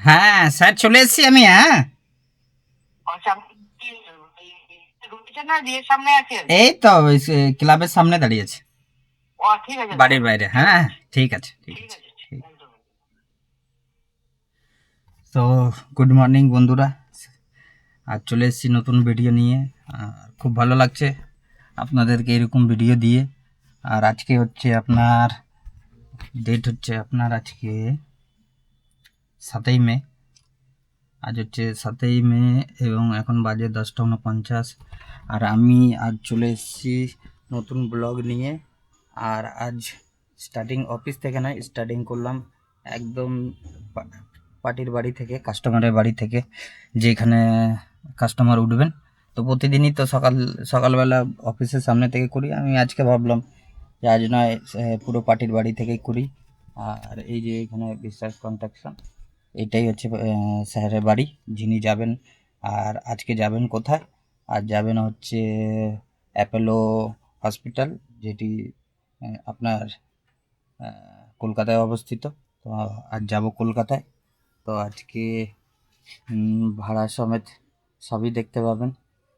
হ্যাঁ স্যার, চলে এসেছি আমি। হ্যাঁ, আচ্ছা, আপনি কি রুটিটা না দিয়ে সামনে আছেন? এই তো ওই ক্লাবের সামনে দাঁড়িয়েছে, ও ঠিক আছে বাড়ির দাদা, বাইরে। ঠিক হ্যাঁ, আছে, ঠিক আছে, ঠিক ঠিক আছে, আছে, ঠিক। একদম। তো গুড মর্নিং বন্ধুরা, আজ চলে এসেছি নতুন ভিডিও নিয়ে। খুব ভালো লাগছে আপনাদেরকে এরকম ভিডিও দিয়ে। আর আজকে হচ্ছে আপনার ডেট হচ্ছে আপনার আজকে 7ই মে। আজ হচ্ছে 7ই মে এবং এখন বাজে 10টা 49। আর আমি আজ চলে এসেছি নতুন ব্লগ নিয়ে। আর আজ স্টার্টিং অফিস থেকে নয়, স্টার্টিং করলাম একদম পার্টির বাড়ি থেকে, কাস্টমারের বাড়ি থেকে, যেখানে কাস্টমার উঠবেন। তো প্রতিদিনই তো সকালবেলা অফিসের সামনে থেকে করি। আমি আজকে ভাবলাম যে আজ নয় পুরো পার্টির বাড়ি থেকেই করি। আর এই যে এখানে বিশ্বাস কনস্ট্রাকশন, এটাই হচ্ছে স্যারের বাড়ি, যিনি যাবেন। আর আজকে যাবেন কোথায়? আজ যাবেন হচ্ছে অ্যাপোলো হসপিটাল, যেটি আপনার কলকাতায় অবস্থিত। তো আজ যাব কলকাতায়। তো আজকে ভাড়া সমেত সবই দেখতে পাবেন।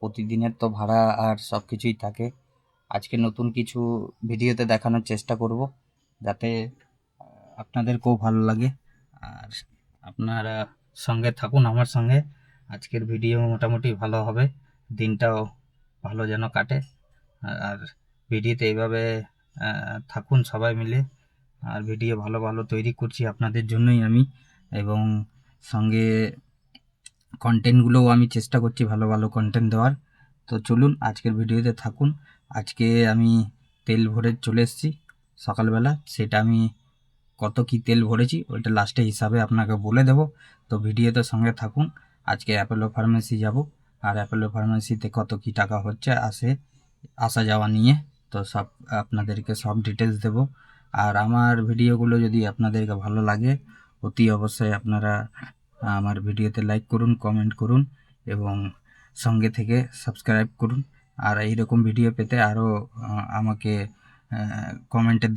প্রতিদিনের তো ভাড়া আর সব কিছুই থাকে। আজকে নতুন কিছু ভিডিওতে দেখানোর চেষ্টা করব, যাতে আপনাদেরকেও ভালো লাগে। আর আপনারা সঙ্গে থাকুন আমার সঙ্গে। আজকের ভিডিও মোটামুটি ভালো হবে, দিনটাও ভালো যেন কাটে। আর ভিডিওতে এইভাবে থাকুন সবাই মিলে। আর ভিডিও ভালো ভালো তৈরি করছি আপনাদের জন্যই আমি, এবং সঙ্গে কন্টেন্টগুলোও আমি চেষ্টা করছি ভালো ভালো কন্টেন্ট দেওয়ার। তো চলুন আজকের ভিডিওতে থাকুন। আজকে আমি তেল ভরে চলে এসেছি সকালবেলা, সেটা আমি কত কি তেল ভরেছি ওইটা লাস্টে হিসাবে আপনাকে বলে দেব। তো ভিডিওতে সঙ্গে থাকুন। আজকে অ্যাপোলো ফার্মেসি যাব, আর অ্যাপোলো ফার্মেসিতে কত কি টাকা হচ্ছে আসা যাওয়া নিয়ে, তো সব আপনাদেরকে সব ডিটেলস দেব। আর আমার ভিডিওগুলো যদি আপনাদেরকে ভালো লাগে, অতি অবশ্যই আপনারা আমার ভিডিওতে লাইক করুন, কমেন্ট করুন এবং সঙ্গে থেকে সাবস্ক্রাইব করুন। আর এইরকম ভিডিও পেতে আরও আমাকে কমেন্টের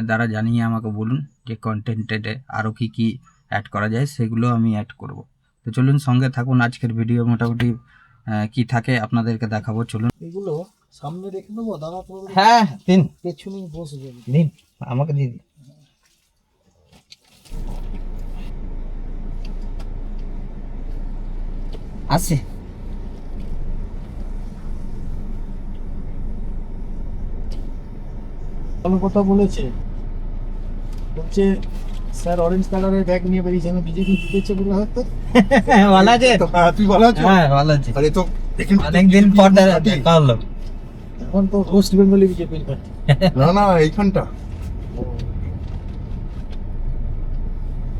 দ্বারা জানিয়ে আমাকে বলুন যে কন্টেন্টে আরও কী কী অ্যাড করা যায়, সেগুলো আমি অ্যাড করব। তো চলুন সঙ্গে থাকুন। আজকের ভিডিও মোটামুটি কি থাকে আপনাদেরকে দেখাবো, চলুন। এগুলো সামনে রেখে দেবো দাদা, তোমাদের হ্যাঁ, দিন পেছনেই বসবে। দিন, আমাকে দিন। আসি। ভালো কথা বলেছে, বলছে স্যার অরেঞ্জ কালারের ব্যাগ নিয়ে বেরিয়েছে, আমি বিজেপি জিতেছে বলে হয়তো। ভালো আছে? তুই ভালো আছো? হ্যাঁ, ভালো আছি। আরে তো অনেকদিন পর দেখা হলো। এখন তো ওয়েস্ট বেঙ্গলি বিজেপির পার্টি। না না, এইখানটা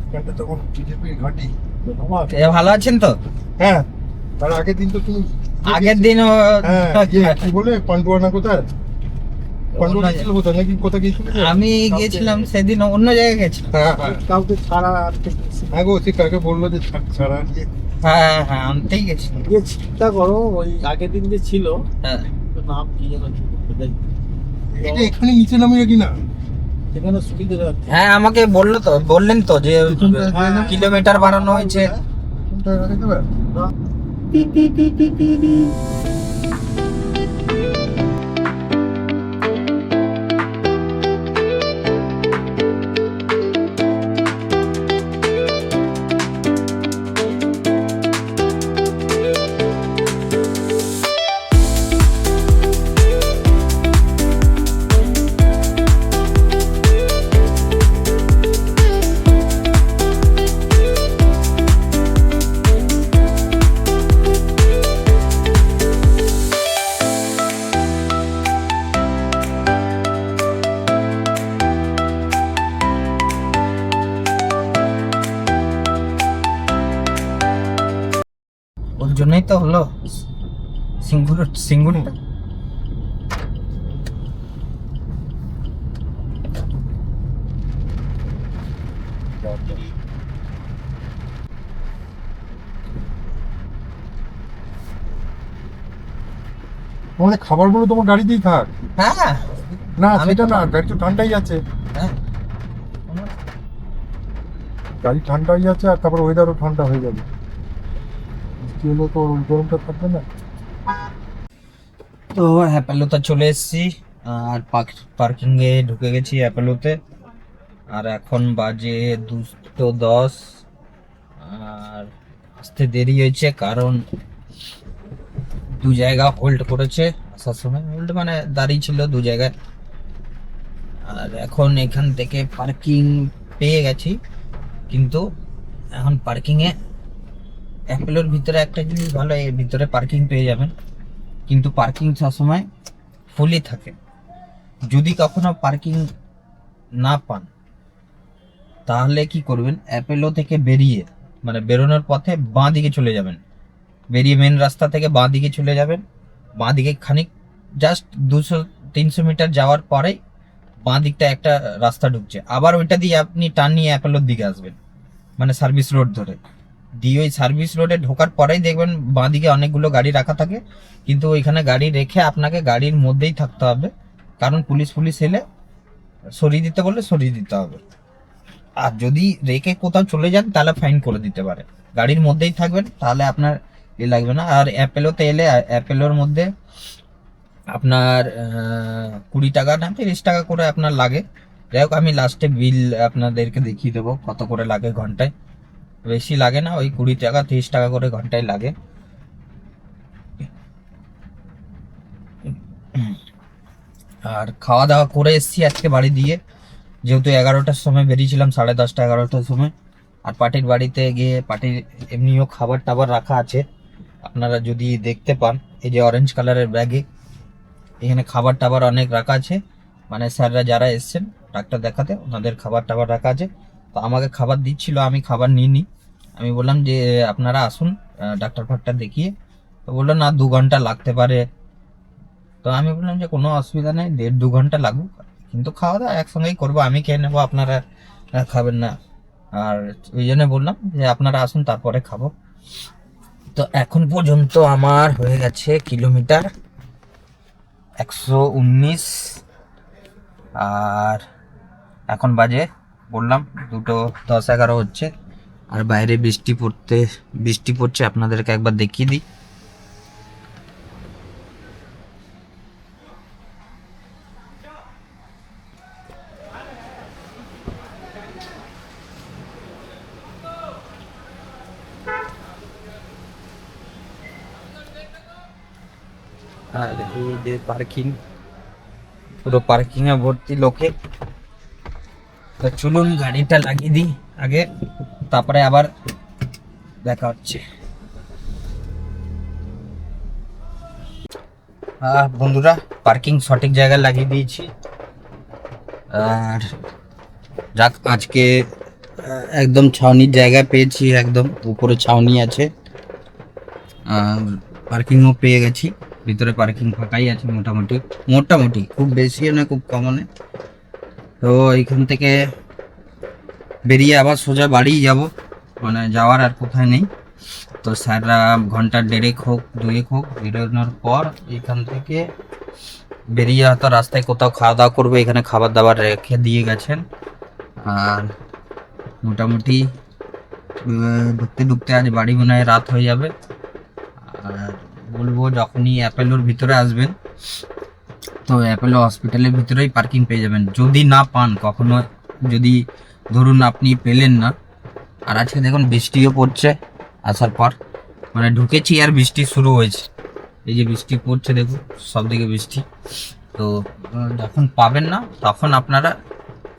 এইখানটা তো বিজেপির ঘাঁটি। ভালো আছেন তো? হ্যাঁ, তার আগের দিন তো তুমি আগের দিনও কি বলে পান্ডুয়ানা কোথায়? পান্ডুয়ানা ছিল কোথায় নাকি কোথায় গিয়েছিল? আমি গিয়েছিলাম সেদিন অন্য জায়গায় গেছিলাম। হ্যাঁ হ্যাঁ কাউকে ছাড়া আর হ্যাঁ গো, সে কাকে বললো যে ছাড়া দিয়ে হ্যাঁ হ্যাঁ, আনতেই গেছিলাম। গিয়ে চিন্তা করো, ওই আগের দিন যে ছিল হ্যাঁ, ওর নাম কি যেন ছিল, এটা এখানে নিচে নামিয়ে কিনা সেখানে সুবিধা যাচ্ছে। হ্যাঁ, আমাকে বললেন তো যে কিলোমিটার বাড়ানো হয়েছে। কোনটা রেখে দেবে? ওর জন্যই তো হলো সিঙ্গুরটা। তোমাদের খাবারগুলো তোমার গাড়িতেই থাক। হ্যাঁ না আমি সেটা তো না, গাড়ি তো ঠান্ডাই আছে। হ্যাঁ, গাড়ি ঠান্ডা হয়ে যাচ্ছে আর তারপর ওয়েদারও ঠান্ডা হয়ে যাবে, বৃষ্টি হলে তো ওই গরমটা থাকবে না। তো অ্যাপেলোতে চলে এসেছি আর পার্কিংয়ে ঢুকে গেছি অ্যাপেলোতে। আর এখন বাজে 2:10 আর আসতে দেরি হয়েছে কারণ দু জায়গা হোল্ড করেছে আসার সময়, হোল্ড মানে দাঁড়িয়ে ছিল দু জায়গায়। আর এখন এখান থেকে পার্কিং পেয়ে গেছি, কিন্তু এখন পার্কিংয়ে অ্যাপেলোর ভিতরে একটা জিনিস ভালো, এর ভিতরে পার্কিং পেয়ে যাবেন, কিন্তু পার্কিং সবসময় ফুলই থাকে। যদি কখনো পার্কিং না পান তাহলে কি করবেন, অ্যাপেলো থেকে বেরিয়ে মানে বেরোনোর পথে বাঁ দিকে চলে যাবেন, বেরিয়ে মেন রাস্তা থেকে বাঁ দিকে চলে যাবেন। বাঁ দিকে খানিক জাস্ট 200-300 মিটার যাওয়ার পরেই বাঁ দিকটা একটা রাস্তা ঢুকছে, আবার ওইটা দিয়ে আপনি টার্ন নিয়ে অ্যাপেলোর দিকে আসবেন, মানে সার্ভিস রোড ধরে দিয়ে ওই সার্ভিস রোডে ঢোকার পরেই দেখবেন বাঁ দিকে অনেকগুলো গাড়ি রাখা থাকে, কিন্তু ওইখানে গাড়ি রেখে আপনাকে গাড়ির মধ্যেই থাকতে হবে, কারণ পুলিশ এলে সরিয়ে দিতে বললে সরিয়ে দিতে হবে। আর যদি রেখে কোথাও চলে যান তাহলে ফাইন করে দিতে পারে। গাড়ির মধ্যেই থাকবেন, তাহলে আপনার লাগবে না। আর অ্যাপেলোতে এলে অ্যাপেলোর মধ্যে আপনার 20 টাকা না 30 টাকা করে আপনার লাগে। যাই হোক, আমি লাস্টে বিল আপনাদেরকে দেখিয়ে দেবো কত করে লাগে ঘন্টায়। বেশি লাগে না, ওই 20 টাকা 30 টাকা করে ঘন্টায় লাগে। আর খাওয়া দাওয়া করে এসেছি আজকে বাড়ি দিয়ে, যেহেতু 11টার সময় বেরিয়েছিলাম, 10:30 11টার সময়। আর পার্টির বাড়িতে গিয়ে পার্টির এমনিও খাবার টাবার রাখা আছে, আপনারা যদি দেখতে পান এই যে অরেঞ্জ কালারের ব্যাগে এখানে খাবার টাবার অনেক রাখা আছে, মানে স্যাররা যারা এসছেন ডাক্তার দেখাতে ওনাদের খাবার টাবার রাখা আছে। তো আমাকে খাবার দিচ্ছিল, আমি খাবার নিইনি। আমি বললাম যে আপনারা আসুন ডাক্তার ফাক্তার দেখিয়ে। তো বললো না 2 ঘন্টা লাগতে পারে। তো আমি বললাম যে কোনো অসুবিধা নেই, 1.5-2 ঘন্টা লাগুক, কিন্তু খাওয়া দাওয়া একসঙ্গেই করবো, আমি খেয়ে নেবো, আপনারা খাবেন না। আর ওই জন্য বললাম যে আপনারা আসুন তারপরে খাবো। তো এখন পর্যন্ত আমার হয়ে গেছে কিলোমিটার 119, আর এখন বাজে বললাম 2:10-11 হচ্ছে। আর বাইরে বৃষ্টি পড়ছে, আপনাদেরকে একবার দেখিয়ে দিই। আর এই যে পার্কিং, পুরো পার্কিং এ ভর্তি লোকে। তো চলুন গাড়িটা লাগিয়ে দিই আগে, তারপরে আবার দেখা হচ্ছে। বন্ধুরা, পার্কিং সঠিক জায়গায় লাগিয়ে দিয়েছি। আর যাক, আজকে একদম ছাউনির জায়গায় পেয়েছি, একদম উপরে ছাউনি আছে। আর পার্কিংও পেয়ে গেছি, ভিতরে পার্কিং ফাঁকাই আছে মোটামুটি, খুব বেশিও না খুব কমও না। তো এইখান থেকে বেরিয়ে আবার সোজা বাড়ি যাব, মানে যাওয়ার আর কোথায় নেই। তো স্যাররা ঘন্টা 1.5 হোক 2 হোক বেরোনোর পর এখান থেকে বেরিয়ে হয়তো রাস্তায় কোথাও খাওয়া দাওয়া করবো, এখানে খাবার দাবার রেখে দিয়ে গেছেন। আর মোটামুটি ঢুকতে আজ বাড়ি মনে হয় রাত হয়ে যাবে। আর বলবো, যখনই অ্যাপেলোর ভিতরে আসবেন তো অ্যাপেলো হসপিটালের ভিতরেই পার্কিং পেয়ে যাবেন। যদি না পান কখনো, যদি ধরুন আপনি পেলেন না, আর আজকে দেখুন বৃষ্টিও পড়ছে আসার পর, মানে ঢুকেছি আর বৃষ্টি শুরু হয়েছে, এই যে বৃষ্টি পড়ছে দেখুন, সব দিকে বৃষ্টি। তো যখন পাবেন না তখন আপনারা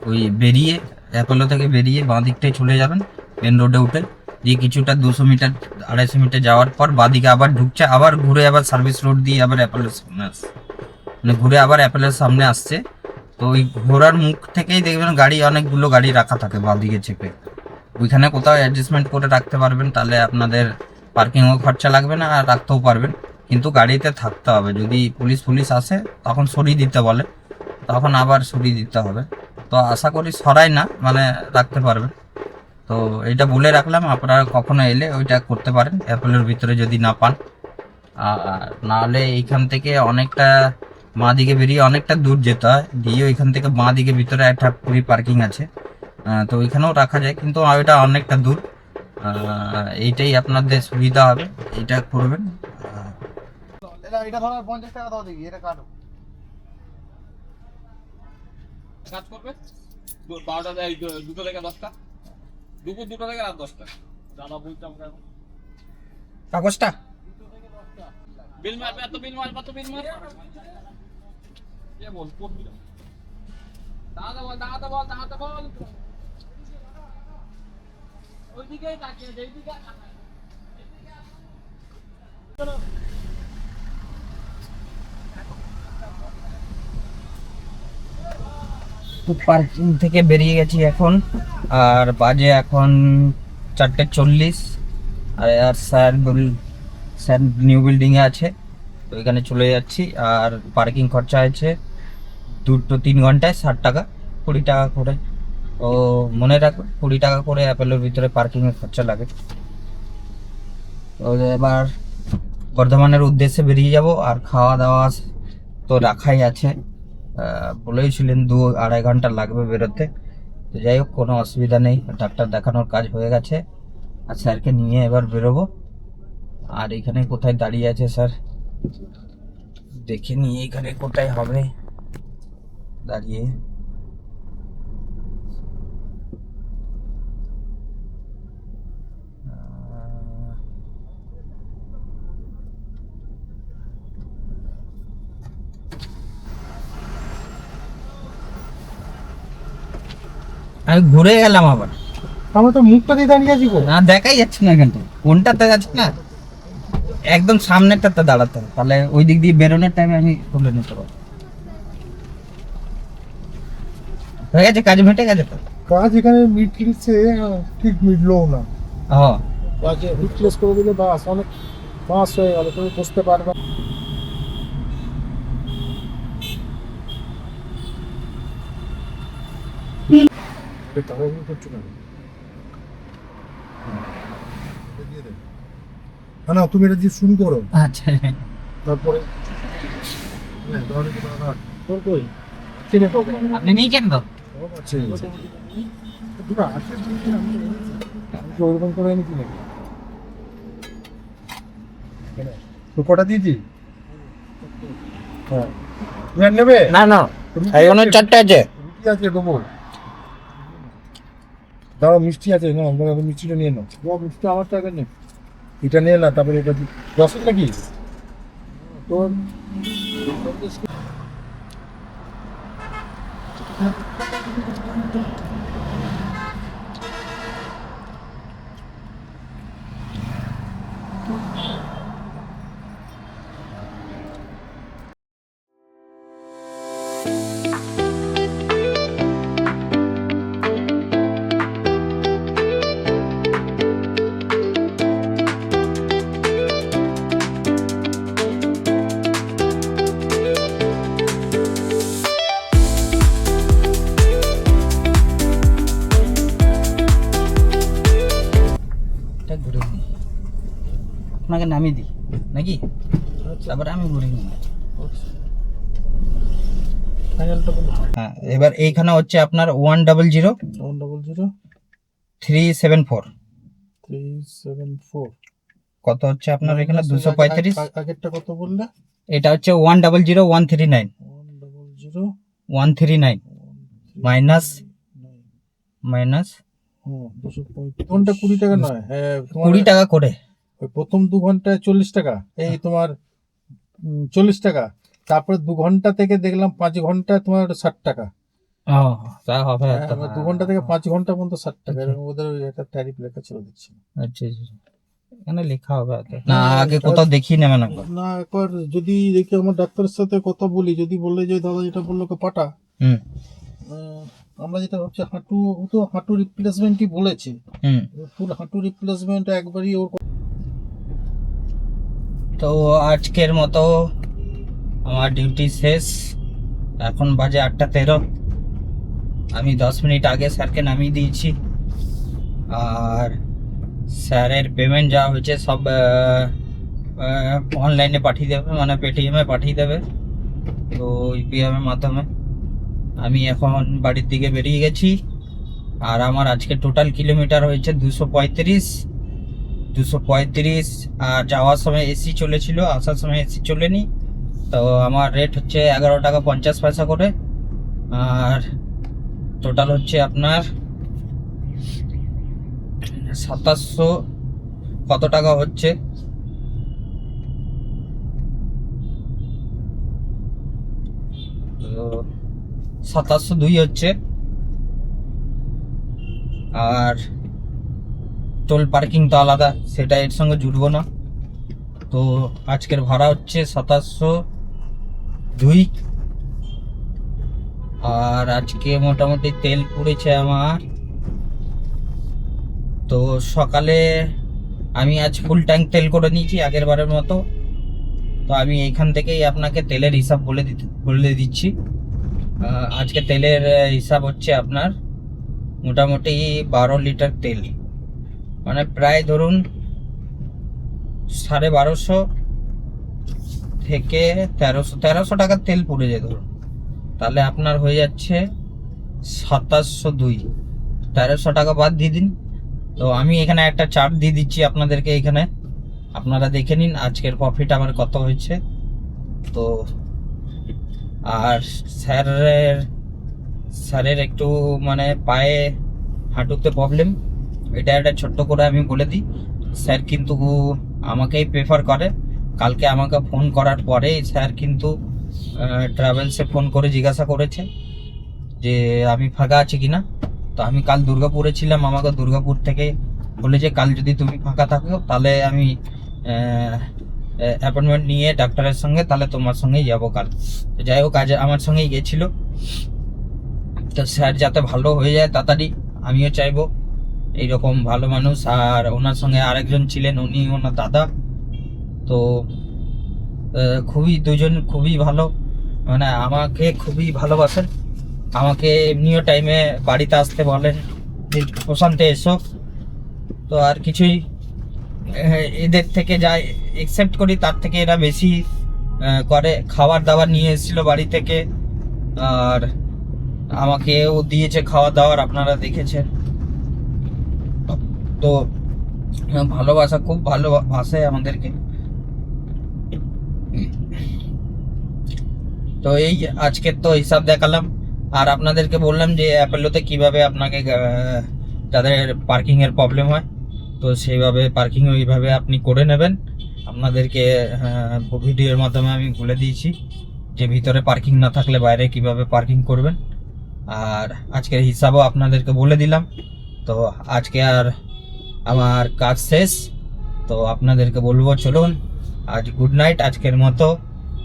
ওই বেরিয়ে অ্যাপেলো থেকে বেরিয়ে বাঁ দিকটায় চলে যাবেন, মেন রোডে উঠে দিয়ে কিছুটা 200 মিটার 250 মিটার যাওয়ার পর বাঁদিকে আবার ঢুকছে, আবার ঘুরে আবার সার্ভিস রোড দিয়ে আবার অ্যাপেলোর সামনে আসছে, মানে ঘুরে আবার অ্যাপেলোর সামনে আসছে। তো ওই ঘোরার মুখ থেকেই দেখবেন গাড়ি, অনেকগুলো গাড়ি রাখা থাকে বাঁদিকে চেপে, ওইখানে কোথাও অ্যাডজাস্টমেন্ট করে রাখতে পারবেন, তাহলে আপনাদের পার্কিংও খরচা লাগবে না আর রাখতেও পারবেন। কিন্তু গাড়িতে থাকতে হবে, যদি পুলিশ আসে তখন সরিয়ে দিতে বলে, তখন আবার সরিয়ে দিতে হবে। তো আশা করি সরাই না, মানে রাখতে পারবেন। তো এটা বলে রাখলাম, আপনারা কখনো এলে ওইটা করতে পারেন অ্যাপেলোর ভিতরে যদি না পান। আর নাহলে এইখান থেকে অনেকটা বাঁ দিকে বেরিয়ে অনেকটা দূর যেতে হয়, দিয়ে ওইখান থেকে বাঁ দিকে ভিতরে একটা পুরি পার্কিং আছে, তো ওইখানেও রাখা যায়, কিন্তু ওইটা অনেকটা দূর। এইটাই আপনাদের সুবিধা হবে, এইটা করবেন। এটা ধরো 50 টাকা দাও দেখি, এটা কাটো। কাজ করবে 12টা 2টা থেকে 10টা, দুপুর 2টা থেকে রাত 10টা। দাদা বলতাম কাগজটা বিল মারবে, এত বিল মারবে, এত বিল মারবে। কে বল কোন বিল? দাদা বল, দাদা বল, দাদা বল। ওইদিকেই তাকিয়ে, যেদিকে পার্কিং থেকে বেরিয়ে গেছি এখন, আর বাজে এখন 4:40। আর স্যার নিউ বিল্ডিংয়ে আছে, তো এখানে চলে যাচ্ছি। আর পার্কিং খরচা আছে 2-3 ঘন্টায় 60 টাকা, 20 টাকা করে। তো মনে রাখবেন 20 টাকা করে অ্যাপেলের ভিতরে পার্কিংয়ের খরচা লাগে। তো এবার বর্ধমানের উদ্দেশ্যে বেরিয়ে যাব। আর খাওয়া দাওয়া তো রাখাই আছে, বলেইছিলেন 2-2.5 ঘন্টা লাগবে বেরোতে। তো যাই হোক, কোনো অসুবিধা নেই, ডাক্তার দেখানোর কাজ হয়ে গেছে। আর স্যারকে নিয়ে এবার বেরোবো। আর এখানে কোথায় দাঁড়িয়ে আছে স্যার দেখে নিয়ে, এখানে কোথায় হবে দাঁড়িয়ে। আমি ঘুরে গেলাম আবার, আমরা তো মুখটা দিয়ে দাঁড়িয়ে আছি গো। না দেখাই যাচ্ছে না এখানটা, কোনটাতে যাচ্ছে না, একদম সামনেরটাতে দাঁড়াতে হবে, তাহলে ওই দিক দিয়ে বেরোনোর টাইমে আমি তুলে নিতে পারবো। হয়ে গেছে, কাজ মিটে গেছে তো। কাজ এখানে মিটলিছে, ঠিক মিটলো না। হ্যাঁ, কাজে রিপ্লেস করে দিলে বাস অনেক মাস হয়ে গেল, তুমি বুঝতে পারবে। না তুমি এটা দিয়ে শুরু করো, আচ্ছা। তারপরে তোর কই আপনি নিয়েছেন তো? ওরকম করে এনেছি নাকি? তো কটা দিয়েছি? হ্যাঁ, তুমি আর নেবে? না না, এখনো 4টে আছে। রুটি আছে দেবো, দাঁড়াও মিষ্টি আছে না, আমরা মিষ্টিটা নিয়ে নাও। মিষ্টি আমার টাকা নেই, এটা নিয়ে না, তারপরে এটা রসের নাকি তোর। এটা ঘুরে দিই, আপনাকে নামিয়ে দিই নাকি, তারপরে আমি ঘুরে নিই। হ্যাঁ, এবার এইখানে হচ্ছে আপনার 100-374। 374 কত হচ্ছে আপনার এখানে? 235। আগেরটা কত বললে? এটা হচ্ছে 100-139 139 মাইনাস ঘন্টা 20 টাকা নয়, হ্যাঁ 20 টাকা করে। ওই প্রথম 2 ঘন্টায় 40 টাকা, এই তোমার 40 টাকা। তারপরে 2 ঘন্টা থেকে দেখলাম 5 ঘন্টা তোমার 60 টাকা। ও তা হবে। 2 ঘন্টা থেকে 5 ঘন্টা পর্যন্ত 60 টাকা, এরকম ওদের একটা ট্যারিফ লেখা ছিল দেখছি। আচ্ছা, এখানে লেখা হবে না, আগে কোথাও দেখিয়ে নেবেন একবার। না, একবার যদি দেখি আমার ডাক্তারের সাথে কথা বলি, যদি বলে যে দাদা এটা বললো পাটা, আমরা যেটা ভাবছি হাঁটু রিপ্লেসমেন্টই বলেছে, ফুল হাঁটু রিপ্লেসমেন্ট একবারই ওর। তো আজকের মতো আমার ডিউটি শেষ, এখন বাজে 8:13। আমি 10 মিনিট আগে স্যারকে নামিয়ে দিয়েছি। আর স্যারের পেমেন্ট যা হয়েছে সব অনলাইনে পাঠিয়ে দেবে, মানে পেটিএমে পাঠিয়ে দেবে, তো ইউপিআইয়ের মাধ্যমে। আমি এখন বাড়ির দিকে বেরিয়ে গেছি। আর আমার আজকে টোটাল কিলোমিটার হয়েছে 235 আর যাওয়ার সময় এসি চলেছিল, আসার সময় এসি চলেনি। তো আমার রেট হচ্ছে 11 টাকা 50 পয়সা করে। আর টোটাল হচ্ছে আপনার 2700 কত টাকা হচ্ছে, তো 2702 হচ্ছে। আর টোল পার্কিং তো আলাদা, সেটা এর সঙ্গে জুড়বো না। তো আজকের ভাড়া হচ্ছে 2702। আর আজকে মোটামুটি তেল পুড়েছে আমার, তো সকালে আমি আজ ফুল ট্যাঙ্ক তেল করে নিয়েছি আগের বারের মতো। তো আমি এইখান থেকেই আপনাকে তেলের হিসাব বলে দিচ্ছি। আজকে তেলের হিসাব হচ্ছে আপনার মোটামুটি 12 লিটার তেল, মানে প্রায় ধরুন 1250 থেকে 1300 টাকার তেল পড়ে যায় ধরুন। তাহলে আপনার হয়ে যাচ্ছে 2702, 1300 টাকা বাদ দিয়ে দিন। তো আমি এখানে একটা চার্ট দিয়ে দিচ্ছি আপনাদেরকে, এখানে আপনারা দেখে নিন আজকের প্রফিট আমার কত হয়েছে। তো আর স্যারের একটু মানে পায়ে হাঁটুতে প্রবলেম, এটা একটা ছোট্ট করে আমি বলে দিই। স্যার কিন্তু আমাকেই প্রেফার করে। কালকে আমাকে ফোন করার পরে স্যার কিন্তু ট্রাভেলসে ফোন করে জিজ্ঞাসা করেছে যে আমি ফাঁকা আছি কিনা। তো আমি কাল দুর্গাপুরে ছিলাম, আমাকে দুর্গাপুর থেকে বলেছে কাল যদি তুমি ফাঁকা থাকো তাহলে আমি অ্যাপয়েন্টমেন্ট নিয়ে ডাক্তারের সঙ্গে তাহলে তোমার সঙ্গেই যাবো কাল। তো যাই হোক আজ আমার সঙ্গেই গেছিল। তো স্যার যাতে ভালো হয়ে যায় তাড়াতাড়ি, আমিও চাইবো এইরকম ভালো মানুষ। আর ওনার সঙ্গে আরেকজন ছিলেন, উনি ওনার দাদা। তো দুজন খুবই ভালো, মানে আমাকে খুবই ভালোবাসেন। আমাকে এমনিও টাইমে বাড়িতে আসতে বলেন যে প্রশান্তে এসো। তো আর কিছুই এদের থেকে যা একসেপ্ট করি তার থেকে এরা বেশি করে। খাবার দাবার নিয়ে এসেছিল বাড়ি থেকে, আর আমাকেও দিয়েছে খাওয়া দাওয়ার, আপনারা দেখেছেন। তো ভালোবাসা, খুব ভালোবাসে আমাদেরকে। তো এই আজকের তো হিসাব দেখালাম, আর আপনাদেরকে বললাম যে অ্যাপেলোতে কিভাবে আপনাকে যাদের পার্কিং এর প্রবলেম হয় তো সেইভাবে পার্কিং ওইভাবে আপনি করে নেবেন। আপনাদেরকে ভিডিওর মাধ্যমে আমি বলে দিয়েছি যে ভিতরে পার্কিং না থাকলে বাইরে কিভাবে পার্কিং করবেন। আর আজকের হিসাবও আপনাদেরকে বলে দিলাম। তো আজকে আর আমার কাজ শেষ, তো আপনাদেরকে বলবো চলুন আজ গুড নাইট আজকের মতো।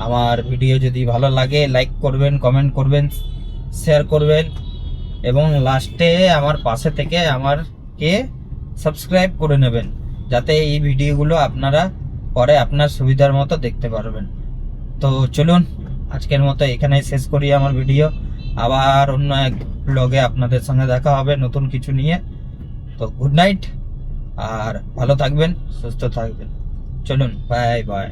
আমার ভিডিও যদি ভালো লাগে লাইক করবেন, কমেন্ট করবেন, শেয়ার করবেন এবং লাস্টে আমার পাশে থেকে আমারকে সাবস্ক্রাইব করে নেবেন, যাতে এই ভিডিওগুলো আপনারা পরে আপনার সুবিধার মতো দেখতে পারবেন। তো চলুন আজকের মতো এখানেই শেষ করি আমার ভিডিও। আবার অন্য এক ব্লগে আপনাদের সঙ্গে দেখা হবে নতুন কিছু নিয়ে। তো গুড নাইট, আর ভালো থাকবেন, সুস্থ থাকবেন। চলুন, বাই বাই।